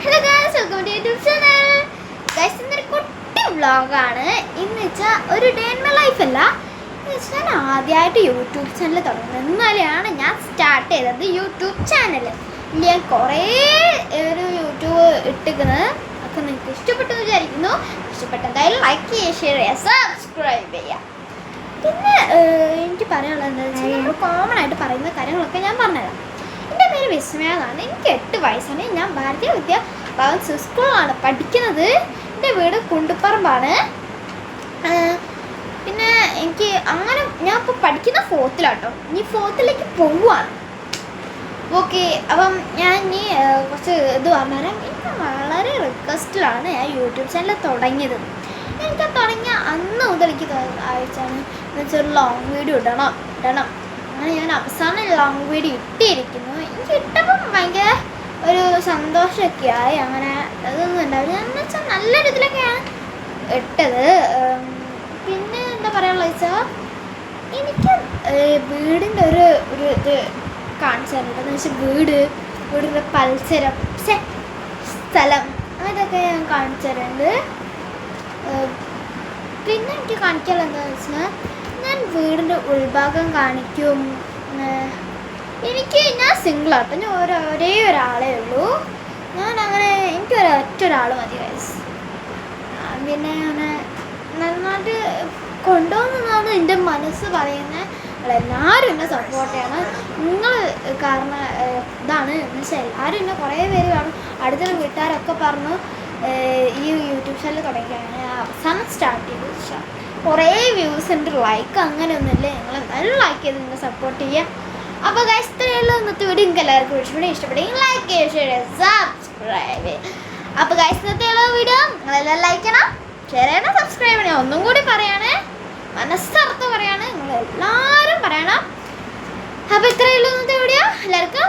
Hello guys, welcome to YouTube channel. Guys, ഇന്നൊരു കുട്ടി വ്ളോഗാണ്. ഇന്ന് വെച്ചാൽ ഒരു ഡേ ഇൻ മൈ ലൈഫ് അല്ല, ഞാൻ ആദ്യമായിട്ട് യൂട്യൂബ് ചാനൽ തുടങ്ങുന്നത്. എന്നാലാണ് ഞാൻ സ്റ്റാർട്ട് ചെയ്തത് യൂട്യൂബ് ചാനൽ. ഞാൻ കുറേ ഒരു യൂട്യൂബ് ഇട്ടിരിക്കുന്നത് ഒക്കെ നിങ്ങൾക്ക് ഇഷ്ടപ്പെട്ടു വിചാരിക്കുന്നു. ഇഷ്ടപ്പെട്ട എന്തായാലും ലൈക്ക് ചെയ്യുക, ഷെയർ ചെയ്യുക, സബ്സ്ക്രൈബ് ചെയ്യുക. പിന്നെ എനിക്ക് പറയാനുള്ളത് എന്താ വെച്ചാൽ, നമ്മൾ കോമൺ ആയിട്ട് പറയുന്ന കാര്യങ്ങളൊക്കെ ഞാൻ പറഞ്ഞുതരാം. എൻ്റെ പേര് വിസ്മയ എന്നാണ്. എനിക്ക് 8 വയസ്സാണ്. ഞാൻ ഭാരതീയ വിദ്യാഭവൻ സ്കൂളിലാണ് പഠിക്കുന്നത്. എൻ്റെ വീട് കുണ്ടുപ്പറമ്പാണ്. പിന്നെ എനിക്ക് അങ്ങനെ ഞാൻ ഇപ്പോൾ പഠിക്കുന്ന 4th ഇനി 4th പോവുകയാണ്. ഓക്കെ, അപ്പം ഞാൻ ഇനി കുറച്ച് ഇത് പറഞ്ഞുതരാം. എനിക്ക് വളരെ റിക്വസ്റ്റിലാണ് ഞാൻ യൂട്യൂബ് ചാനൽ തുടങ്ങിയത്. എനിക്ക് തുടങ്ങിയ അന്ന് മുതൽ എനിക്ക് ആഴ്ചയാണ് എന്നുവെച്ചാൽ ലോങ് വീഡിയോ ഇടണം. അങ്ങനെ ഞാൻ അവസാനം ലോങ് വീഡിയോ ഇട്ടിരിക്കുന്നു. എനിക്ക് ഇട്ടപ്പം ഭയങ്കര ഒരു സന്തോഷമൊക്കെ ആയി. അങ്ങനെ അതൊന്നും ഉണ്ടാവില്ല. എന്ന് വെച്ചാൽ നല്ലൊരു ഇതിലൊക്കെയാണ് ഇട്ടത്. പിന്നെ എന്താ പറയാനുള്ളത് വെച്ചാൽ, എനിക്ക് വീടിൻ്റെ ഒരു ഇത് കാണിച്ചു തരുന്നുണ്ട്. എന്ന് വെച്ചാൽ വീടിൻ്റെ പരിസരം, സ്ഥലം, അതൊക്കെ ഞാൻ കാണിച്ചു തരുന്നുണ്ട്. പിന്നെ എനിക്ക് കാണിക്കാനുള്ളത് എന്താണെന്ന് വെച്ചാൽ, ഞാൻ വീടിൻ്റെ ഉൾഭാഗം കാണിക്കും. ഞാൻ സിംഗിളാട്ടോ. ഞാൻ ഒരേ ഒരാളേ ഉള്ളൂ. ഞാൻ അങ്ങനെ എനിക്ക് ഒരൊറ്റൊരാൾ മതി വയസ്സ്. പിന്നെ അങ്ങനെ നന്നായിട്ട് കൊണ്ടുപോകുന്നതാണ് എൻ്റെ മനസ്സ് പറയുന്നത്. എല്ലാവരും എന്നെ സപ്പോർട്ട് ചെയ്യണം. നിങ്ങൾ കാരണം ഇതാണ് എന്ന് വെച്ചാൽ, എല്ലാവരും എന്നെ കുറേ പേര് കാണും. അടുത്തുള്ള വീട്ടുകാരൊക്കെ പറഞ്ഞു ഈ യൂട്യൂബ് ചാനൽ തുടങ്ങിയാണ് അവസാനം സ്റ്റാർട്ട് ചെയ്തു. കുറേ വ്യൂസ് ഉണ്ട്, ലൈക്ക് അങ്ങനെയൊന്നുമില്ല. നിങ്ങൾ നല്ല ലൈക്ക് ചെയ്ത് നിങ്ങൾ സപ്പോർട്ട് ചെയ്യുക. അപ്പോൾ ഗൈസ്, ഇത്രയുള്ള ഇന്നത്തെ വീഡിയോ നിങ്ങൾക്ക് എല്ലാവർക്കും ഇഷ്ടപ്പെടുമെങ്കിൽ ലൈക്ക് ചെയ്യുക, ഷെയർ ചെയ്യുക, സബ്സ്ക്രൈബ് ചെയ്യുക. അപ്പോൾ ഗൈസ്, ഇന്നത്തെയുള്ള വീഡിയോ നിങ്ങളെല്ലാം ലൈക്ക് ചെയ്യണം, ഷെയർ ചെയ്യണം, സബ്സ്ക്രൈബ് ചെയ്യണം. ഒന്നും കൂടി പറയാണ്, മനസ്സർത്ഥം പറയാണ്, നിങ്ങളെല്ലാവരും പറയണം. അപ്പോൾ ഇത്രയുള്ള ഇന്നത്തെ വീഡിയോ എല്ലാവർക്കും